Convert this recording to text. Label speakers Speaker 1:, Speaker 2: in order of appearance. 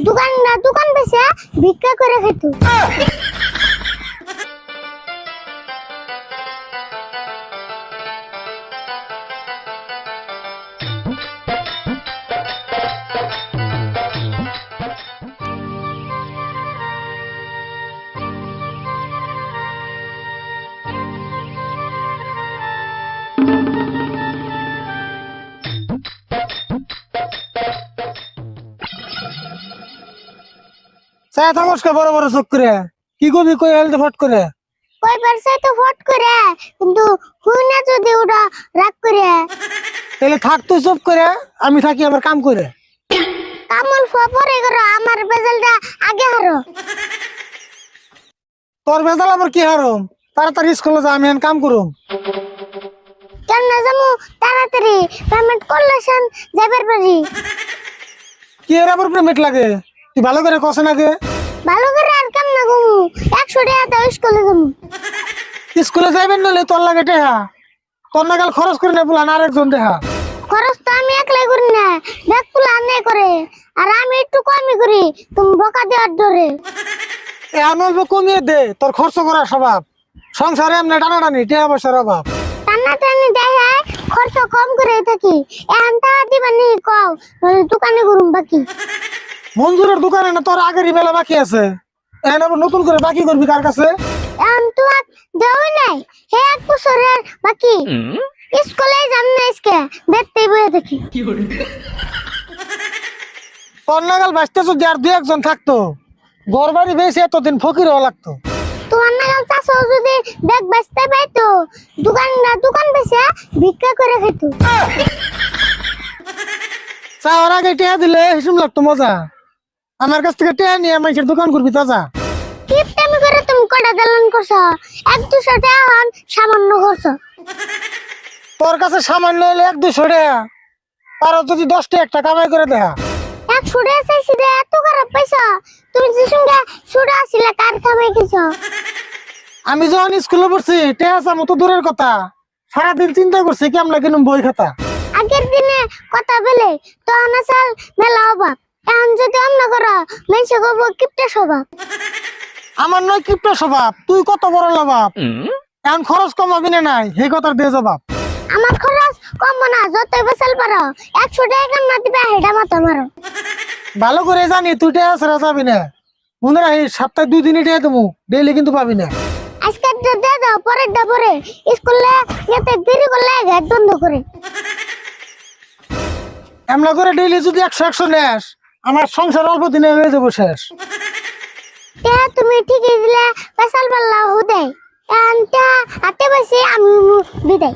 Speaker 1: দোকান বেচে ভিক্ষা করে খেত।
Speaker 2: চায় থামস্কা বড় বড় চোখ করে কি কবি কই হেলতে ফট করে
Speaker 1: কই পারছে তো ফট করে, কিন্তু হুই না যদি ওটা রাগ করে।
Speaker 2: তাহলে থাক তুই চুপ করে, আমি থাকি আবার কাম করে।
Speaker 1: কামল পরে করো, আমার বেজালটা আগে হারো।
Speaker 2: তোর বেজাল আবার কি হারম? তাড়াতাড়ি স্কুলে যা, আমি এখন কাম করুম।
Speaker 1: কেন না যাবো তাড়াতাড়ি? পেমেন্ট করলে সেন যাবার পারি।
Speaker 2: কি এর আবার পেমেন্ট লাগে? তুই ভালো করে কষে না দে।
Speaker 1: ভালো করে আর কেমন না ঘুমু, 100 টাকা দাও স্কুলে যাবো।
Speaker 2: স্কুলে যাইবেন নলে তোর লাগে টেহা, তোর নাগাল খরচ করে না বলান আরেকজন দেহা।
Speaker 1: খরচ তো আমি একলাই করি না, ব্যাগ পুলা আনে করে। আর আমি একটু কমই করি, তুমি বকা দেওয়ার ধরে।
Speaker 2: এখন অল্প কমিয়ে দে, তোর খরচ করার স্বভাব। সংসারে এমনি টানাটানি টেহা পয়সার অভাব।
Speaker 1: টানা টানি দেখে খরচ কম করে থাকি। এখন টাকা দিবা নি কও, নইলে দোকানে ঘুরুম বাকি।
Speaker 2: মঞ্জুরের দোকানে না তোর আগেরই বেলা বাকি আছে, এখন আবার নতুন করে বাকি করবি কার কাছে?
Speaker 1: এখন তো আর দেওয়াই নাই, হে 1 বছরের বাকি। স্কুলে যাম না আজকে, বেডতেই বয়ে দেখি।
Speaker 2: তোর নাগাল বাঁচতে যদি আর 2-1 জন থাকতো, ঘর বাড়ি বেশি এতদিন ফকির হওয়া লাগতো।
Speaker 1: তোমার নাগাল চাষও যদি ব্যাগ বেচতে পাইতো, দোকান বেচে ভিক্ষা করে খেত।
Speaker 2: চাওয়ার আগে টেহা দিলে হিসুম লাগতো মজা। আমার কাছ থেকে টেহা নিয়ে মানুষের দোকান করবি তাজা।
Speaker 1: কিপটামি করে তুমি কটা দালান করছো, 1-200 টাকা হন সামান্য করছো।
Speaker 2: তোর কাছে সামান্য হলে 1-200 টাকা, আর যদি 10 টাকা একটা কামাই করে দেখা।
Speaker 1: 100 টাকা চাইছি রে, এত খারাপ পাইছো? তুমি যে সঙ্গে ছুড়ে আসছিলে কার খামাই কিছু?
Speaker 2: আমি যখন স্কুলে পড়ছি টেহা চামো তো দূরের কথা, সারাদিন চিন্তা করছি কেমন কিনুম বই খাতা।
Speaker 1: আগের দিনে কথা বলে তখন আসাল মেলা অভাব। এখন যদি অন্য করো, মেসে করবো কিপটা স্বভাব।
Speaker 2: আমার নয় কিপটা স্বভাব, তুই কত বড় লাভাব। এখন খরচ কমাবি না নাই, সেই কথার দিয়ে জবাব।
Speaker 1: আমার খরচ কম না, যতই বেসাল পারো 100 টাকা কাম না দিবে হেডা মাথা মারো।
Speaker 2: ভালো করে জানি তুই টেহা ছাড়া যাবি না। মনে রাখি সপ্তাহে 2 দিনই টেহা দেবো, ডেইলি কিন্তু পাবি না।
Speaker 1: আজকে দিয়ে দাও, পরের দা পরে স্কুলে যেতে দেরি করলে গেট বন্ধ করে।
Speaker 2: এমনা করে ডেইলি যদি 100 নেস, আমার সংসার অল্প দিনে হয়ে যাবো শেষ।
Speaker 1: তুমি ঠিকই দিলে বেসাল পাল্লা হুদাই। এখন হাতে বসে আমি বিদায়।